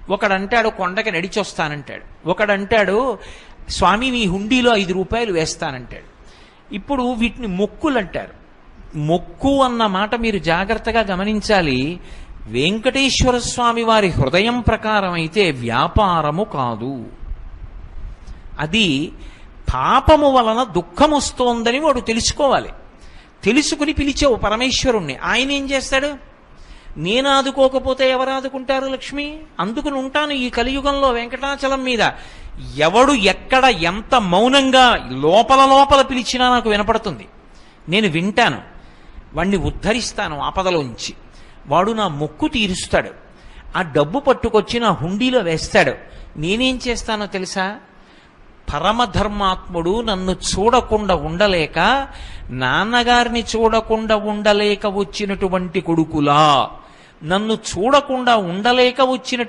ఒకడంటాడు కొండకి నడిచొస్తానంటాడు, ఒకడంటాడు స్వామి మీ హుండీలో 5 రూపాయలు వేస్తానంటాడు. ఇప్పుడు వీటిని మొక్కులు అంటారు. మొక్కు అన్న మాట మీరు జాగ్రత్తగా గమనించాలి. వెంకటేశ్వర స్వామి వారి హృదయం ప్రకారం అయితే వ్యాపారము కాదు. అది పాపము వలన దుఃఖం వస్తోందని వాడు తెలుసుకోవాలి. తెలుసుకుని పిలిచావు పరమేశ్వరుణ్ణి. ఆయన ఏం చేస్తాడు? నేను ఆదుకోకపోతే ఎవరు ఆదుకుంటారు లక్ష్మి? అందుకుని ఉంటాను ఈ కలియుగంలో వెంకటాచలం మీద. ఎవడు ఎక్కడ ఎంత మౌనంగా లోపల లోపల పిలిచినా నాకు వినపడుతుంది. నేను వింటాను, వాణ్ణి ఉద్ధరిస్తాను ఆపదలోంచి. వాడు నా మొక్కు తీరుస్తాడు. ఆ డబ్బు పట్టుకొచ్చి నా హుండీలో వేస్తాడు. నేనేం చేస్తానో తెలుసా? పరమధర్మాత్ముడు నన్ను చూడకుండా ఉండలేక, నాన్నగారిని చూడకుండా ఉండలేక వచ్చినటువంటి కొడుకులా, నన్ను చూడకుండా ఉండలేక వచ్చినటువంటి